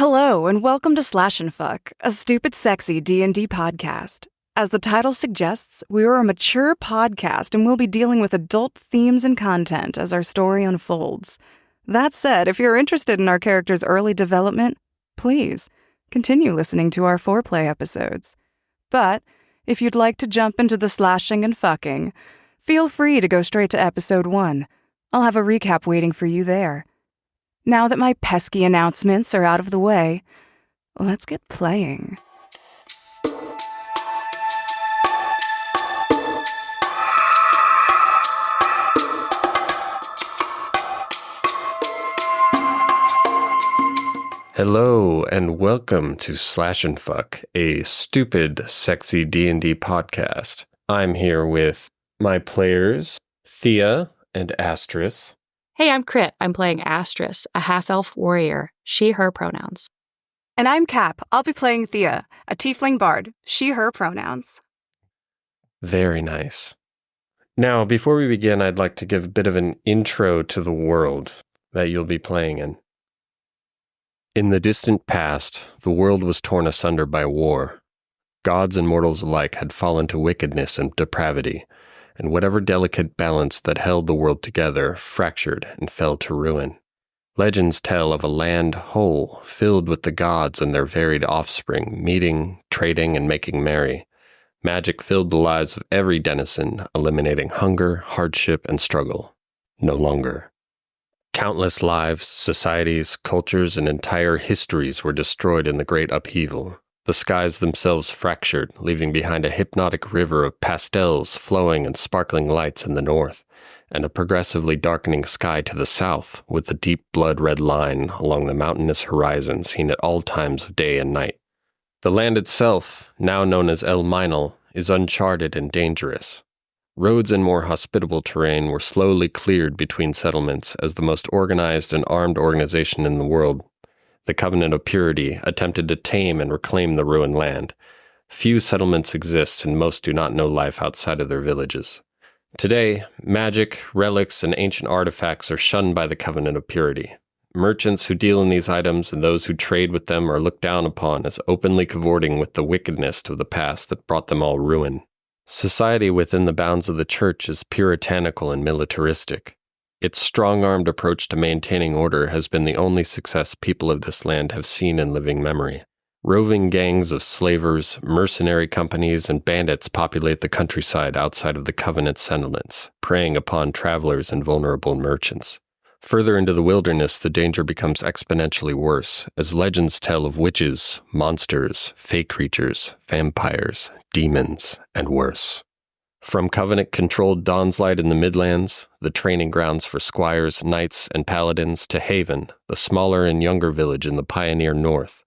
Hello, and welcome to Slash and Fuck, a stupid sexy D&D podcast. As the title suggests, we are a mature podcast and we'll be dealing with adult themes and content as our story unfolds. That said, if you're interested in our character's early development, please continue listening to our Foreplay episodes. But if you'd like to jump into the slashing and fucking, feel free to go straight to episode 1. I'll have a recap waiting for you there. Now that my pesky announcements are out of the way, let's get playing. Hello and welcome to Slash and Fuck, a stupid, sexy D&D podcast. I'm here with my players, Thea and Astris. Hey, I'm Crit. I'm playing Astris, a half-elf warrior. She, her pronouns. And I'm Cap. I'll be playing Thea, a tiefling bard. She, her pronouns. Very nice. Now, before we begin, I'd like to give a bit of an intro to the world that you'll be playing in. In the distant past, the world was torn asunder by war. Gods and mortals alike had fallen to wickedness and depravity, and whatever delicate balance that held the world together fractured and fell to ruin. Legends tell of a land whole, filled with the gods and their varied offspring, meeting, trading, and making merry. Magic filled the lives of every denizen, eliminating hunger, hardship, and struggle. No longer. Countless lives, societies, cultures, and entire histories were destroyed in the great upheaval. The skies themselves fractured, leaving behind a hypnotic river of pastels, flowing and sparkling lights in the north, and a progressively darkening sky to the south, with the deep blood-red line along the mountainous horizon seen at all times of day and night. The land itself, now known as El Minel, is uncharted and dangerous. Roads and more hospitable terrain were slowly cleared between settlements as the most organized and armed organization in the world, the Covenant of Purity, attempted to tame and reclaim the ruined land. Few settlements exist, and most do not know life outside of their villages. Today, magic, relics, and ancient artifacts are shunned by the Covenant of Purity. Merchants who deal in these items and those who trade with them are looked down upon as openly cavorting with the wickedness of the past that brought them all ruin. Society within the bounds of the church is puritanical and militaristic. Its strong-armed approach to maintaining order has been the only success people of this land have seen in living memory. Roving gangs of slavers, mercenary companies, and bandits populate the countryside outside of the Covenant settlements, preying upon travelers and vulnerable merchants. Further into the wilderness, the danger becomes exponentially worse, as legends tell of witches, monsters, fey creatures, vampires, demons, and worse. From Covenant-controlled Dawn's Light in the Midlands, the training grounds for squires, knights, and paladins, to Haven, the smaller and younger village in the Pioneer North.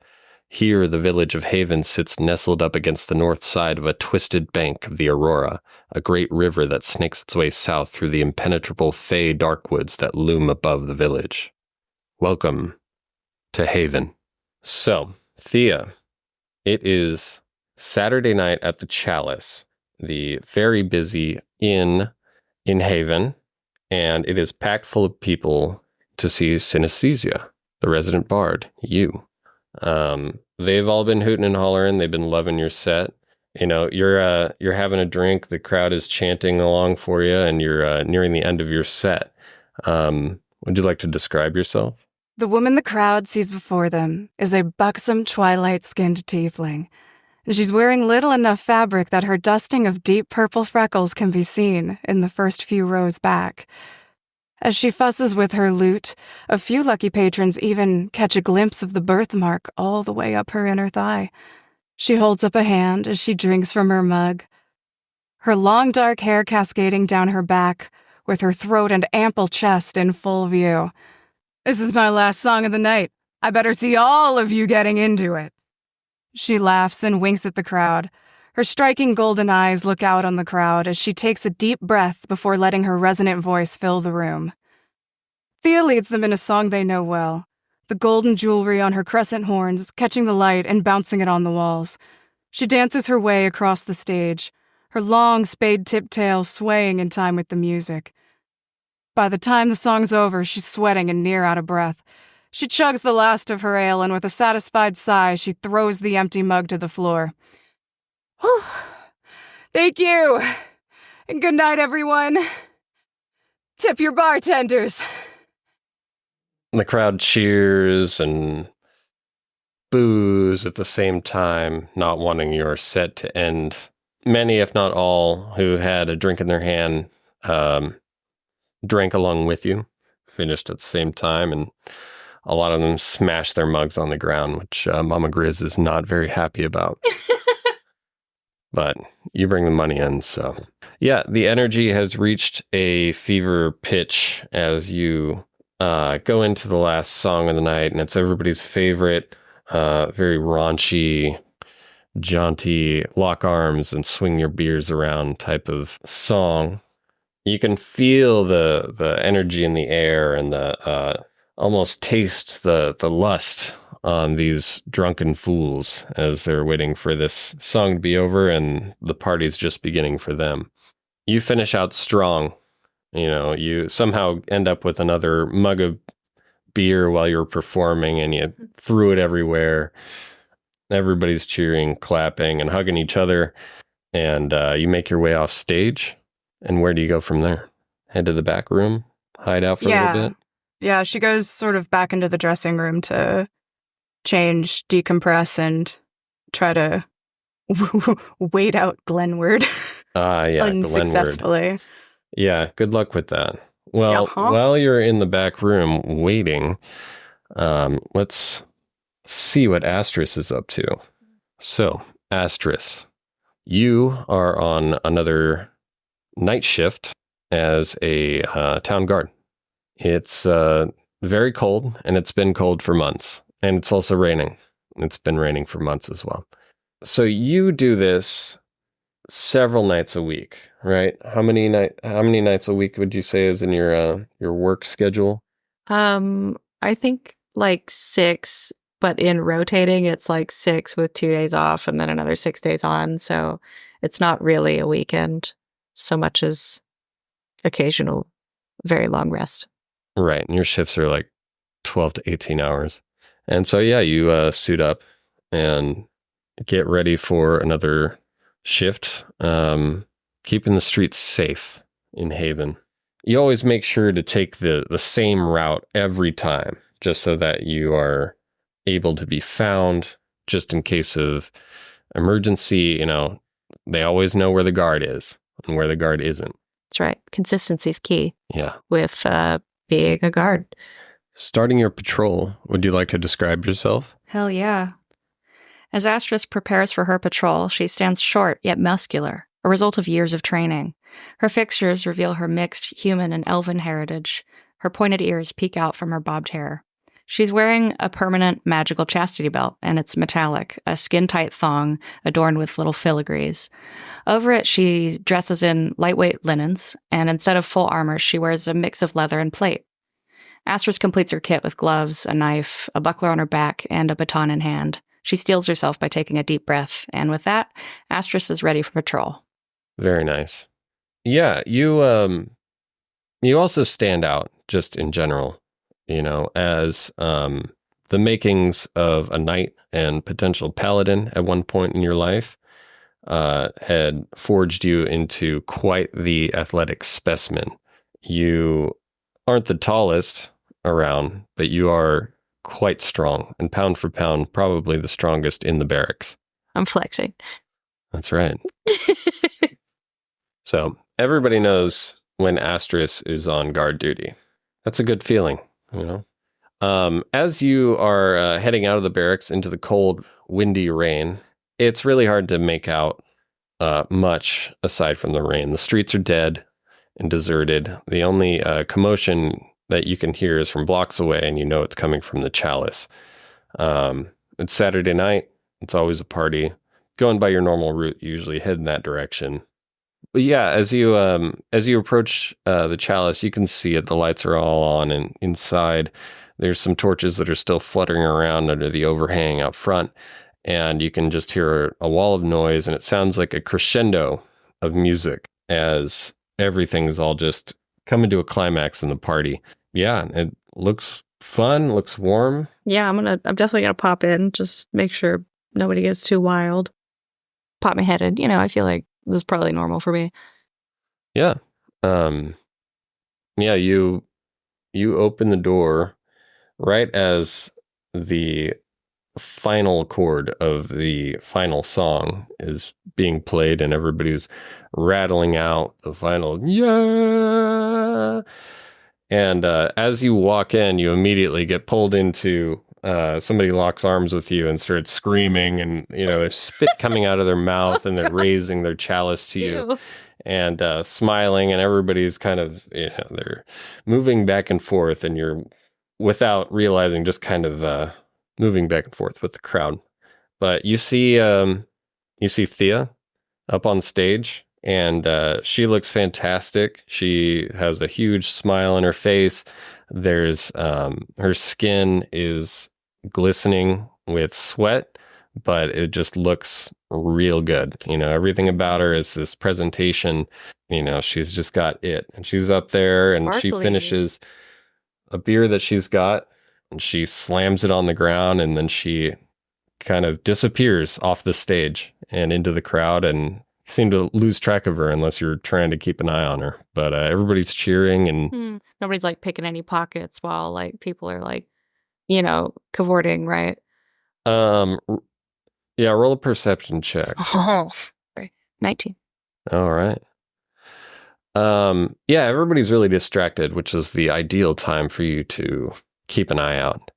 Here, the village of Haven sits nestled up against the north side of a twisted bank of the Aurora, a great river that snakes its way south through the impenetrable fey darkwoods that loom above the village. Welcome to Haven. So, Thea, it is Saturday night at the Chalice, the very busy inn in Haven, and it is packed full of people to see Synesthesia, the resident bard, you. They've all been hooting and hollering. They've been loving your set. You know, you're having a drink. The crowd is chanting along for you, and you're nearing the end of your set. Would you like to describe yourself? The woman the crowd sees before them is a buxom, twilight-skinned tiefling. She's wearing little enough fabric that her dusting of deep purple freckles can be seen in the first few rows back. As she fusses with her lute, a few lucky patrons even catch a glimpse of the birthmark all the way up her inner thigh. She holds up a hand as she drinks from her mug, her long dark hair cascading down her back, with her throat and ample chest in full view. "This is my last song of the night. I better see all of you getting into it." She laughs and winks at the crowd. Her striking golden eyes look out on the crowd as she takes a deep breath before letting her resonant voice fill the room. Thea leads them in a song they know well, the golden jewelry on her crescent horns catching the light and bouncing it on the walls. She dances her way across the stage, her long spade-tipped tail swaying in time with the music. By the time the song's over, she's sweating and near out of breath. She chugs the last of her ale, and with a satisfied sigh, she throws the empty mug to the floor. Thank you, and good night, everyone. Tip your bartenders. The crowd cheers and boos at the same time, not wanting your set to end. Many, if not all, who had a drink in their hand drank along with you, finished at the same time, and a lot of them smashed their mugs on the ground, which Mama Grizz is not very happy about. But you bring the money in, so... Yeah, the energy has reached a fever pitch as you go into the last song of the night, and it's everybody's favorite, very raunchy, jaunty, lock arms and swing your beers around type of song. You can feel the energy in the air and the almost taste the lust on these drunken fools as they're waiting for this song to be over and the party's just beginning for them. You finish out strong. You know, you somehow end up with another mug of beer while you're performing and you threw it everywhere. Everybody's cheering, clapping, and hugging each other. And you make your way off stage. And where do you go from there? Head to the back room? Hide out for a little bit? Yeah, she goes sort of back into the dressing room to change, decompress, and try to wait out Glenward. Yeah, unsuccessfully. Glenward. Yeah, good luck with that. Well, while you're in the back room waiting, let's see what Astris is up to. So, Astris, you are on another night shift as a town guard. It's very cold, and it's been cold for months. And it's also raining. It's been raining for months as well. So you do this several nights a week, right? How many nights a week would you say is in your work schedule? I think like 6, but in rotating, it's like 6 with 2 days off and then another 6 days on. So it's not really a weekend so much as occasional, very long rest. Right. And your shifts are like 12 to 18 hours. And so, yeah, you suit up and get ready for another shift, keeping the streets safe in Haven. You always make sure to take the same route every time, just so that you are able to be found just in case of emergency. You know, they always know where the guard is and where the guard isn't. That's right. Consistency is key. Yeah. With being a guard. Starting your patrol, would you like to describe yourself? Hell yeah. As Astris prepares for her patrol, she stands short yet muscular, a result of years of training. Her fixtures reveal her mixed human and elven heritage. Her pointed ears peek out from her bobbed hair. She's wearing a permanent magical chastity belt, and it's metallic, a skin-tight thong adorned with little filigrees. Over it, she dresses in lightweight linens, and instead of full armor, she wears a mix of leather and plate. Astris completes her kit with gloves, a knife, a buckler on her back, and a baton in hand. She steels herself by taking a deep breath, and with that, Astris is ready for patrol. Very nice. Yeah, you also stand out just in general, you know, as the makings of a knight and potential paladin at one point in your life had forged you into quite the athletic specimen. You aren't the tallest around, but you are quite strong, and pound for pound, probably the strongest in the barracks. I'm flexing. That's right. So everybody knows when Astris is on guard duty. That's a good feeling, you know. As you are heading out of the barracks into the cold, windy rain, it's really hard to make out much aside from the rain. The streets are dead and deserted. The only commotion that you can hear is from blocks away, and you know it's coming from the Chalice. It's Saturday night. It's always a party. Going by your normal route, you usually head in that direction. But yeah, as you approach the Chalice, you can see it. The lights are all on, and inside there's some torches that are still fluttering around under the overhang out front, and you can just hear a wall of noise, and it sounds like a crescendo of music as everything's all just coming to a climax in the party. Yeah, it looks fun, looks warm. Yeah, I'm definitely gonna pop in, just make sure nobody gets too wild. Pop my head in. I feel like this is probably normal for me. Yeah. Yeah, you open the door right as the final chord of the final song is being played and everybody's rattling out the final yeah. And as you walk in, you immediately get pulled into somebody locks arms with you and starts screaming, and there's spit coming out of their mouth, and they're raising their chalice to you. Ew. And smiling, and everybody's kind of they're moving back and forth, and you're, without realizing, just kind of moving back and forth with the crowd. But you see Thea up on stage, and she looks fantastic. She has a huge smile on her face. There's her skin is glistening with sweat, but it just looks real good. Everything about her is this presentation. She's just got it, and she's up there, and she Sparkly. finishes a beer that she's got, and she slams it on the ground, and then she kind of disappears off the stage and into the crowd, and you seem to lose track of her unless you're trying to keep an eye on her. But everybody's cheering, and Nobody's like picking any pockets while like people are like, cavorting, right? Yeah, roll a perception check. Oh, sorry. 19. All right. Yeah, everybody's really distracted, which is the ideal time for you to keep an eye out.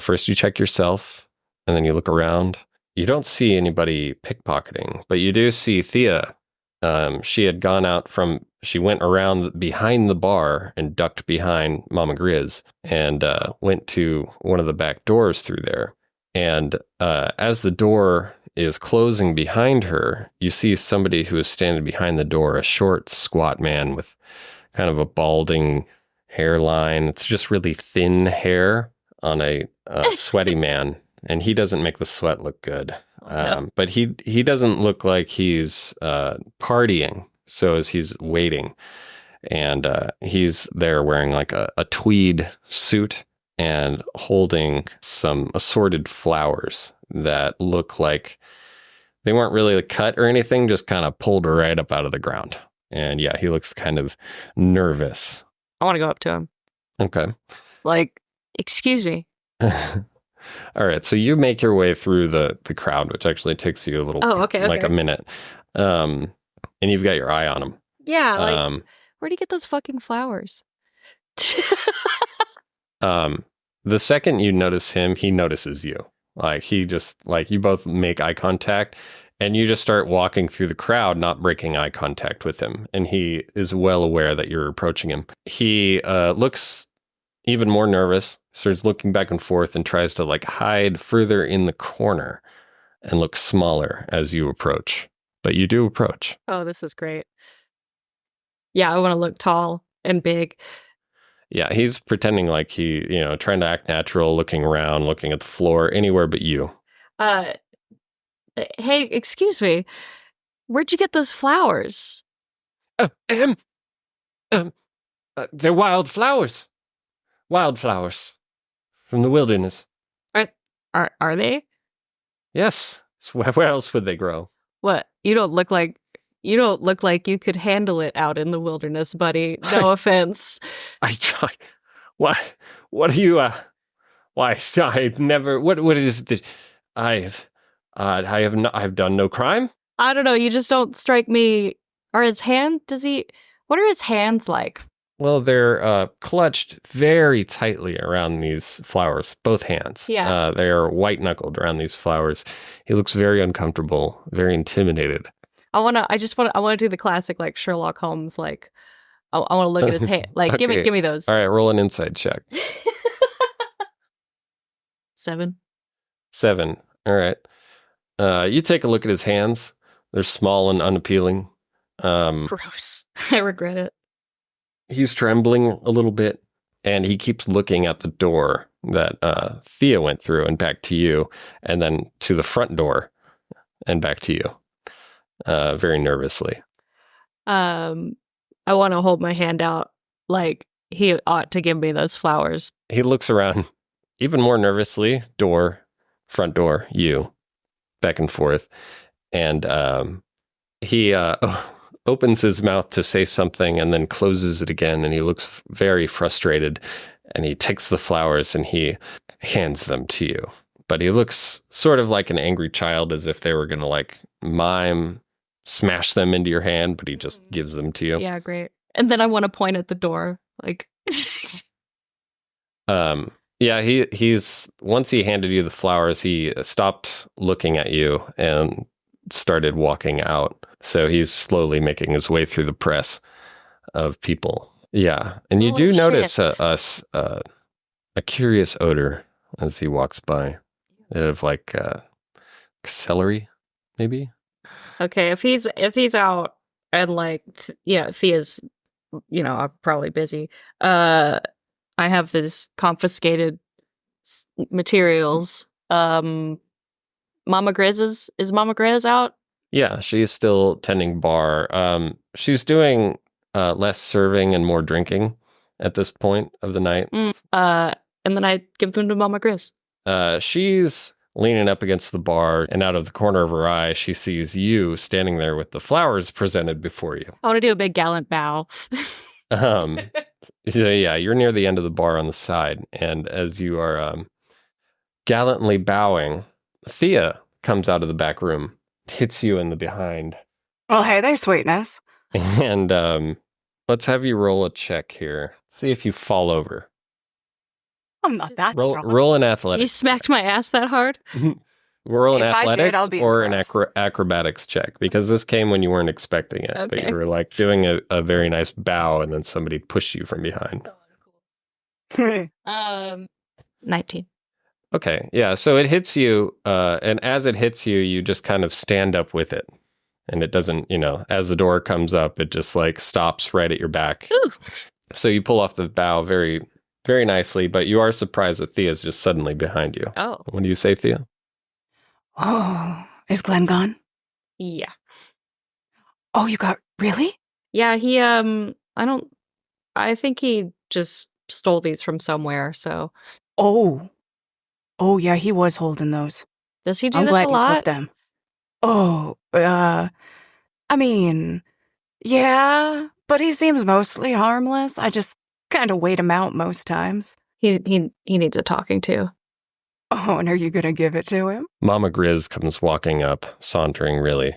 First you check yourself, and then you look around. You don't see anybody pickpocketing, but you do see Thea. She went around behind the bar and ducked behind Mama Grizz, and went to one of the back doors through there. And as the door is closing behind her, you see somebody who is standing behind the door, a short, squat man with kind of a balding hairline. It's just really thin hair on a sweaty man, and he doesn't make the sweat look good. But he doesn't look like he's partying, so as he's waiting. And he's there wearing like a tweed suit and holding some assorted flowers that look like they weren't really cut or anything, just kind of pulled right up out of the ground. And yeah, he looks kind of nervous. I want to go up to him. Okay. Like, excuse me. All right. So you make your way through the crowd, which actually takes you a little, like a minute. And you've got your eye on him. Yeah. Like, where'd he get those fucking flowers? The second you notice him, he notices you. Like he just, like, you both make eye contact, and you just start walking through the crowd, not breaking eye contact with him. And he is well aware that you're approaching him. He looks even more nervous, starts looking back and forth, and tries to like hide further in the corner and look smaller as you approach. But you do approach. Oh, this is great. Yeah, I want to look tall and big. Yeah, he's pretending like he, trying to act natural, looking around, looking at the floor, anywhere but you. Hey, excuse me. Where'd you get those flowers? They're wild flowers. Wildflowers from the wilderness. Are they? Yes. Where else would they grow? What? You don't look like you could handle it out in the wilderness, buddy. No offense. I try. What are you? Why? I've never. What is this? I've done no crime. I don't know. You just don't strike me. What are his hands like? Well, they're clutched very tightly around these flowers, both hands. Yeah. They are white-knuckled around these flowers. He looks very uncomfortable, very intimidated. I want to do the classic, like, Sherlock Holmes, like, I want to look at his hand. Like, Okay. give me those. All right, roll an insight check. 7. 7. All right. You take a look at his hands. They're small and unappealing. Gross. I regret it. He's trembling a little bit, and he keeps looking at the door that Thea went through and back to you, and then to the front door and back to you, very nervously. I want to hold my hand out, like, he ought to give me those flowers. He looks around even more nervously. Front door, you, back and forth. And he opens his mouth to say something and then closes it again. And he looks very frustrated. And he takes the flowers and he hands them to you. But he looks sort of like an angry child, as if they were going to like smash them into your hand, but he just gives them to you. Yeah, great. And then I want to point at the door, like. Yeah, he's once he handed you the flowers, he stopped looking at you and started walking out. So he's slowly making his way through the press of people. Yeah, and you do notice a curious odor as he walks by, of like celery, maybe. Okay, if he's out and like Thea's, probably busy. I have this confiscated materials. Mama Grizz is Mama Grizz out? Yeah, she's still tending bar. She's doing less serving and more drinking at this point of the night. And then I give them to Mama Grizz. She's leaning up against the bar, and out of the corner of her eye, she sees you standing there with the flowers presented before you. I want to do a big gallant bow. So yeah, you're near the end of the bar on the side, and as you are gallantly bowing, Thea comes out of the back room, hits you in the behind. Well, hey there, sweetness. And let's have you roll a check here. See if you fall over. I'm not that strong. Roll an athletics. You smacked my ass that hard? Roll an If I did, athletics I'll be or an impressed. acrobatics check, because this came when you weren't expecting it. But Okay. you were like doing a very nice bow, and then somebody pushed you from behind. 19. Okay, yeah. So it hits you, and as it hits you, you just kind of stand up with it, and it doesn't, as the door comes up, it just like stops right at your back. Ooh. So you pull off the bow very, very nicely, but you are surprised that Thea's just suddenly behind you. Oh. What do you say, Thea? Oh, is Glenn gone? Yeah. Oh, you got really? Yeah, he I think he just stole these from somewhere, so Oh, yeah, he was holding those. does he do I'm this glad a you lot? took them. Oh, I mean, yeah, but he seems mostly harmless. I just kind of wait him out most times. He needs a talking to. Oh, and are you gonna give it to him? Mama Grizz comes walking up, sauntering really.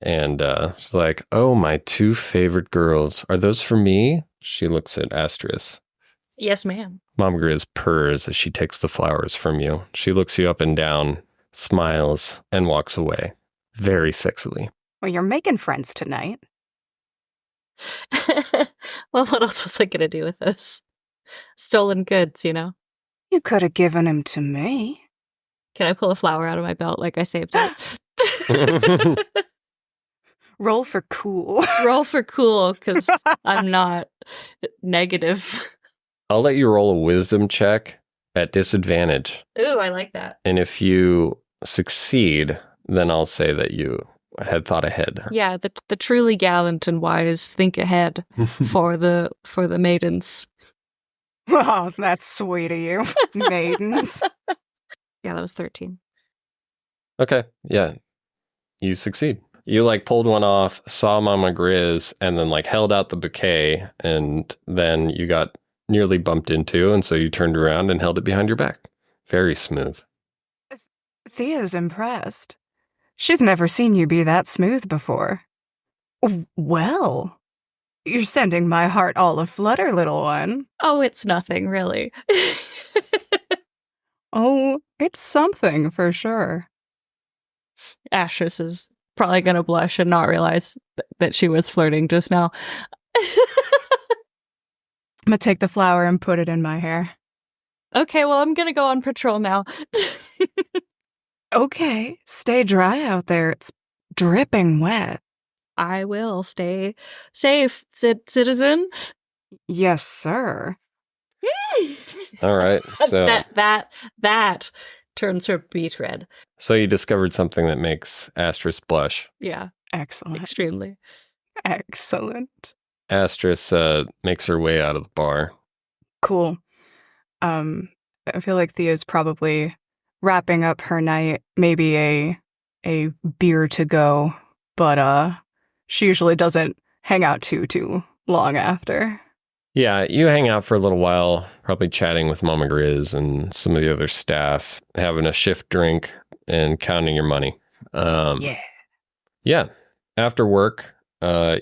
And she's like, "Oh, my two favorite girls. Are those for me?" She looks at Astris. Yes, ma'am. Mama Grizz purrs as she takes the flowers from you. She looks you up and down, smiles, and walks away. Very sexily. Well, you're making friends tonight. Well, what else was I gonna do with this? Stolen goods, You could have given him to me. Can I pull a flower out of my belt like I saved it? Roll for cool. Roll for cool, because I'm not negative. I'll let you roll a wisdom check at disadvantage. Ooh, I like that. And if you succeed, then I'll say that you had thought ahead. Yeah, the truly gallant and wise think ahead for the maidens. Oh, that's sweet of you, maidens. Yeah, that was 13. Okay, yeah. You succeed. You pulled one off, saw Mama Grizz, and then held out the bouquet, and then you got nearly bumped into, and so you turned around and held it behind your back. Very smooth. Thea's impressed. She's never seen you be that smooth before. Well, you're sending my heart all aflutter, little one. Oh, it's nothing, really. Oh, it's something for sure. Astris is probably going to blush and not realize that she was flirting just now. I'm gonna take the flower and put it in my hair. Okay, well, I'm going to go on patrol now. Okay, stay dry out there. It's dripping wet. I will stay safe, citizen. Yes, sir. All right, so that turns her beet red. so you discovered something that makes Astris blush. Yeah, Excellent. extremely. Excellent. Astris makes her way out of the bar, Cool. I feel like Thea's probably wrapping up her night, maybe a beer to go, but she usually doesn't hang out too long after. Yeah, you hang out for a little while, probably chatting with Mama Grizz and some of the other staff, having a shift drink and counting your money. Yeah. Yeah. After work,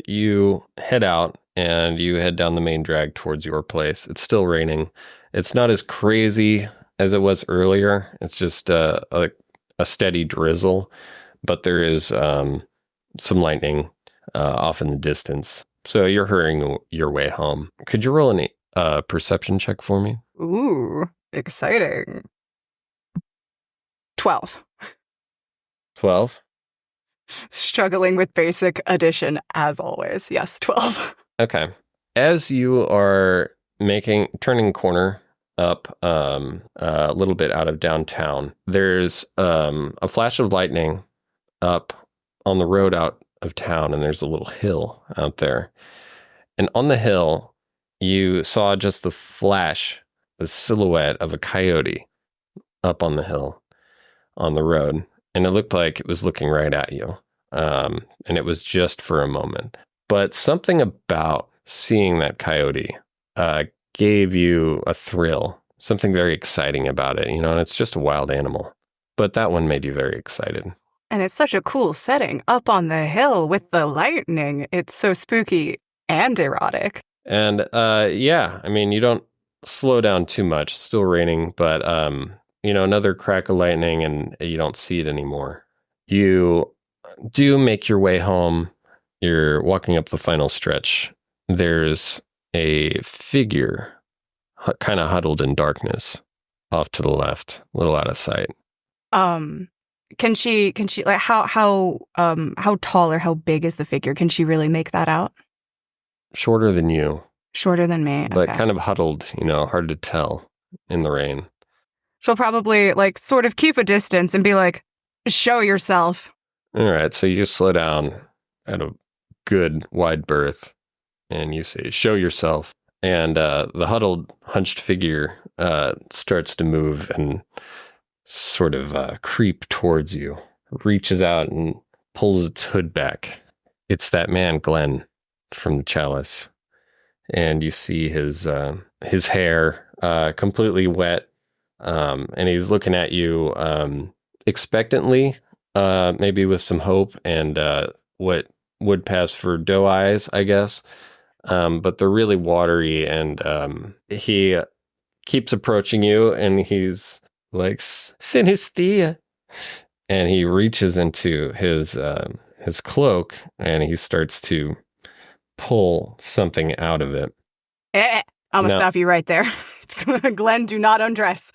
you head out and you head down the main drag towards your place. It's still raining. It's not as crazy as it was earlier. It's just a steady drizzle, but there is some lightning off in the distance. So you're hurrying your way home. Could you roll a perception check for me? Ooh, exciting. 12. 12? Struggling with basic addition as always. Yes, 12. Okay. As you are turning corner up a little bit out of downtown, there's a flash of lightning up on the road out of town, and there's a little hill out there. And on the hill, you saw just the flash, the silhouette of a coyote up on the hill on the road. And it looked like it was looking right at you. And it was just for a moment. But something about seeing that coyote gave you a thrill, something very exciting about it, and it's just a wild animal. But that one made you very excited. And it's such a cool setting up on the hill with the lightning. It's so spooky and erotic. And yeah, I mean, you don't slow down too much. Still raining, but another crack of lightning and you don't see it anymore. You do make your way home. You're walking up the final stretch. There's a figure kind of huddled in darkness off to the left, a little out of sight. Can she like how tall or how big is the figure? Can she really make that out? Shorter than you. Shorter than me. But okay. kind of huddled, hard to tell in the rain. She'll probably sort of keep a distance and be like, show yourself. All right, so you slow down at a good wide berth and you say, show yourself. And the huddled, hunched figure starts to move and sort of creep towards you, reaches out and pulls its hood back. It's that man, Glenn, from the Chalice. And you see his hair completely wet, and he's looking at you expectantly, maybe with some hope and what would pass for doe eyes, I guess. But they're really watery, and he keeps approaching you, and he's like, "Send his Thea," and he reaches into his cloak, and he starts to pull something out of it. I'm gonna stop you right there. Glenn, do not undress.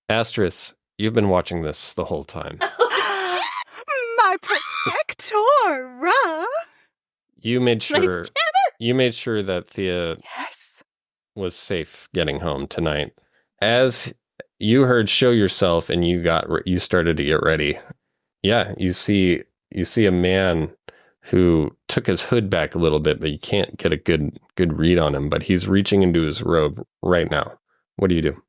Astris, you've been watching this the whole time. My protectora. You made sure that Thea was safe getting home tonight. As you heard "show yourself" and you started to get ready. Yeah, you see a man who took his hood back a little bit, but you can't get a good read on him. But he's reaching into his robe right now. What do you do?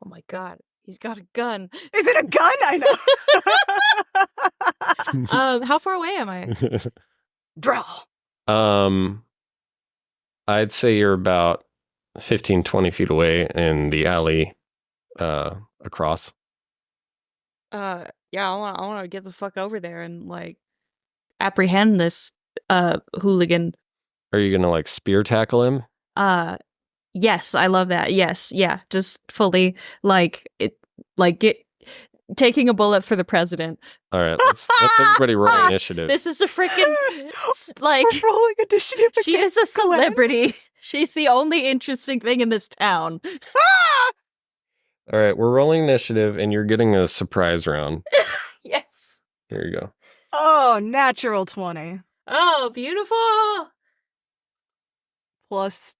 Oh my god, he's got a gun. Is it a gun? I know. How far away am I? Draw. I'd say you're about 15, 20 feet away in the alley across. Yeah, I want to get the fuck over there and apprehend this hooligan. Are you gonna spear tackle him? Yes, I love that. Yes, yeah, just fully taking a bullet for the president. All right, let's everybody roll initiative. This is a freaking We're rolling initiative. She is a celebrity. She's the only interesting thing in this town. All right, we're rolling initiative, and you're getting a surprise round. Yes. Here you go. Oh, natural 20. Oh, beautiful. Plus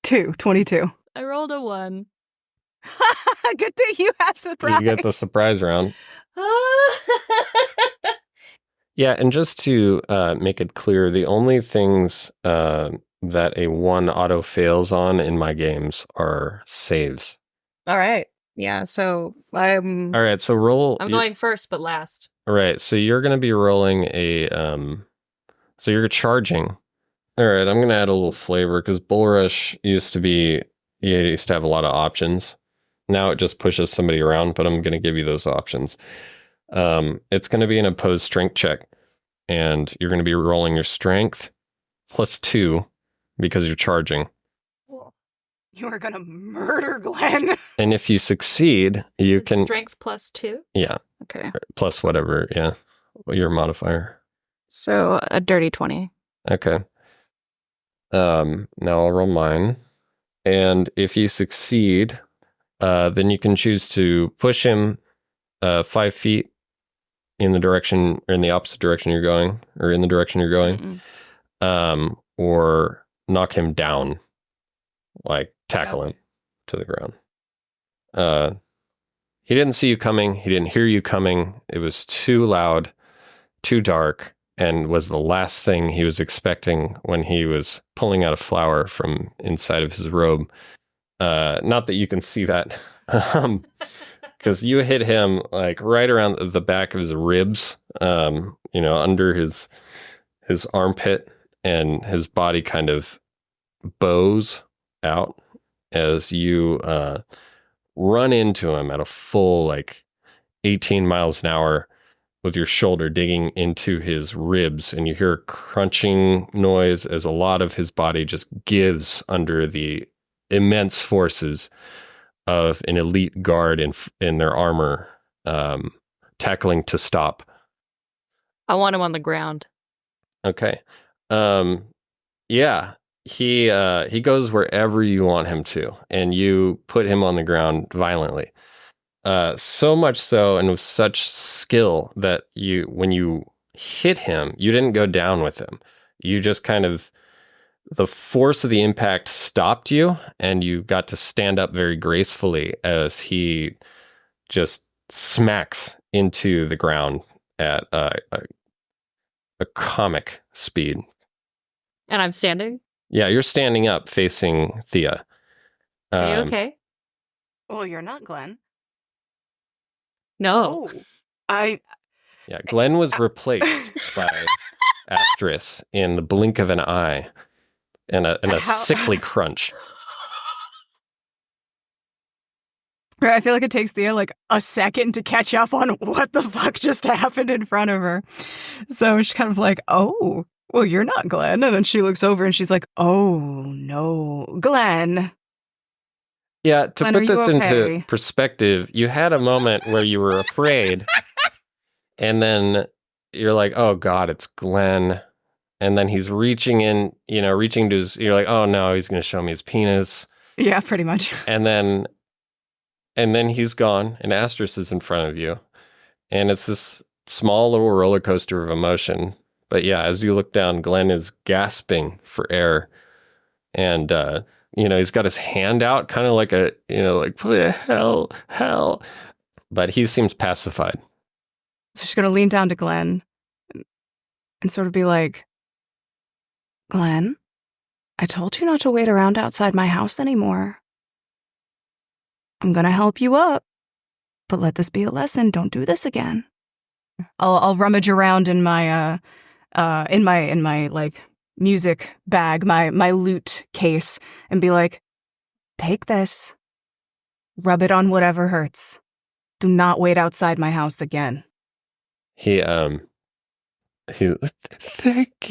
2, 22. I rolled a 1. Good thing you have surprise. You get the surprise round. Yeah, and just to make it clear, the only things that a 1 auto fails on in my games are saves. All right. Yeah, so I'm All right, so roll. going first, but last. All right, so you're going to be rolling a. So you're charging. All right, I'm going to add a little flavor because Bull Rush used to have a lot of options. Now it just pushes somebody around, but I'm going to give you those options. It's going to be an opposed strength check, and you're going to be rolling your strength +2 because you're charging. You are gonna murder Glenn. And if you succeed, you can Strength +2? Yeah, Okay. plus whatever, yeah, your modifier. So a dirty 20. Okay. Now I'll roll mine, and if you succeed, then you can choose to push him 5 feet in the opposite direction you're going, or in the direction you're going, or knock him down, like tackle him to the ground. He didn't see you coming. He didn't hear you coming. It was too loud, too dark, and was the last thing he was expecting when he was pulling out a flower from inside of his robe. Not that you can see that, because you hit him like right around the back of his ribs, under his armpit, and his body kind of bows out as you run into him at a full 18 miles an hour with your shoulder digging into his ribs, and you hear a crunching noise as a lot of his body just gives under the immense forces of an elite guard in their armor, tackling to stop. I want him on the ground. Okay. Yeah. He goes wherever you want him to, and you put him on the ground violently. So much so, and with such skill, that when you hit him, you didn't go down with him. You just kind of, the force of the impact stopped you, and you got to stand up very gracefully as he just smacks into the ground at a comic speed. And I'm standing? Yeah, you're standing up facing Thea. Are you okay? Well, you're not Glenn. No. Yeah, Glenn was replaced by Astris in the blink of an eye, and a sickly crunch. I feel like it takes Thea a second to catch up on what the fuck just happened in front of her. So she's kind of like, oh, well, you're not Glenn. And then she looks over and she's like, oh, no, Glenn. Yeah, to Glenn, put this okay? into perspective, you had a moment where you were afraid, and then you're like, oh, God, it's Glenn. And then he's reaching to you're like, oh, no, he's going to show me his penis. Yeah, pretty much. And then he's gone, and Astris is in front of you. And it's this small little roller coaster of emotion. But yeah, as you look down, Glenn is gasping for air. And, he's got his hand out, kind of like hell. But he seems pacified. So she's going to lean down to Glenn and sort of be like, Glenn, I told you not to wait around outside my house anymore. I'm going to help you up, but let this be a lesson. Don't do this again. I'll rummage around in my music bag, my loot case, and be like, take this, rub it on whatever hurts. Do not wait outside my house again. He thank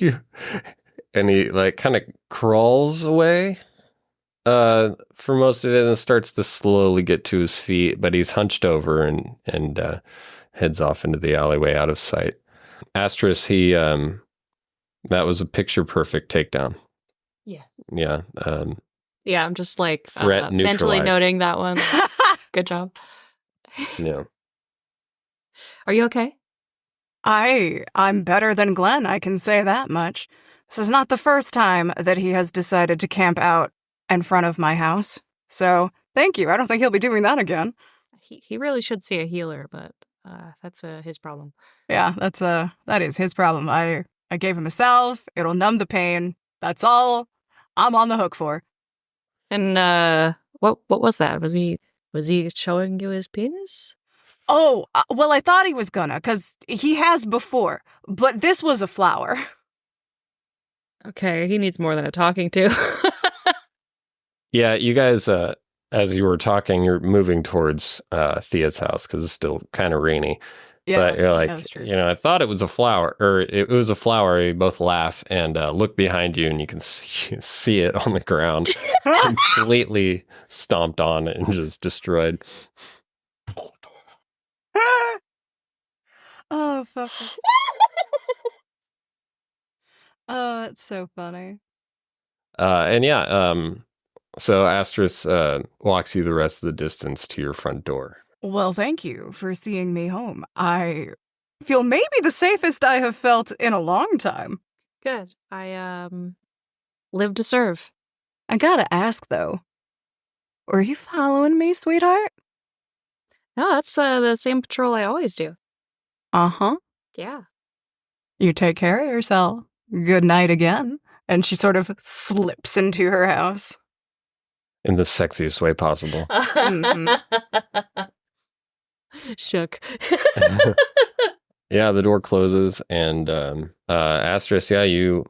you, and he kind of crawls away for most of it, and starts to slowly get to his feet, but he's hunched over and heads off into the alleyway out of sight. Astris, that was a picture perfect takedown. Yeah. Yeah. Yeah, I'm just threat mentally neutralized. noting that one. Good job. Yeah. Are you okay? I'm better than Glenn, I can say that much. This is not the first time that he has decided to camp out in front of my house. So, thank you. I don't think he'll be doing that again. He really should see a healer, but That's his problem. Yeah, that is his problem. I gave him a salve. It'll numb the pain. That's all I'm on the hook for. And what was that? Was he showing you his penis? Oh, well, I thought he was gonna, 'cause he has before, but this was a flower. Okay, he needs more than a talking to. Yeah, you guys, as you were talking, you're moving towards Thea's house because it's still kind of rainy. Yeah, But you're like, that's true. I thought it was a flower, or it was a flower. You both laugh and look behind you, and you can see it on the ground, completely stomped on and just destroyed. Oh, fuck. Oh, that's so funny. And yeah, so Astris walks you the rest of the distance to your front door. Well, thank you for seeing me home. I feel maybe the safest I have felt in a long time. Good. I live to serve. I gotta ask, though. Were you following me, sweetheart? No, that's the same patrol I always do. Uh-huh. Yeah. You take care of yourself. Good night again. And she sort of slips into her house. In the sexiest way possible. Shook. Yeah, the door closes, and Astris, yeah, you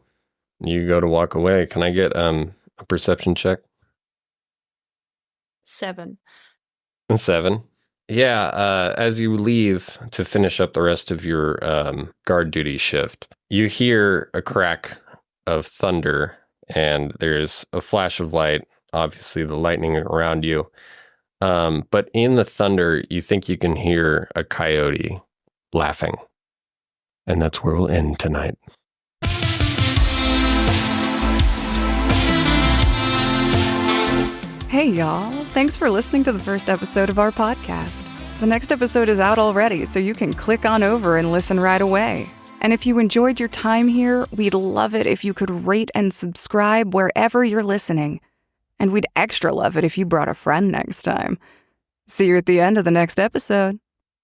go to walk away. Can I get a perception check? 7. 7. Yeah, as you leave to finish up the rest of your guard duty shift, you hear a crack of thunder, and there's a flash of light, obviously the lightning around you. But in the thunder, you think you can hear a coyote laughing. And that's where we'll end tonight. Hey, y'all. Thanks for listening to the first episode of our podcast. The next episode is out already, so you can click on over and listen right away. And if you enjoyed your time here, we'd love it if you could rate and subscribe wherever you're listening. And we'd extra love it if you brought a friend next time. See you at the end of the next episode.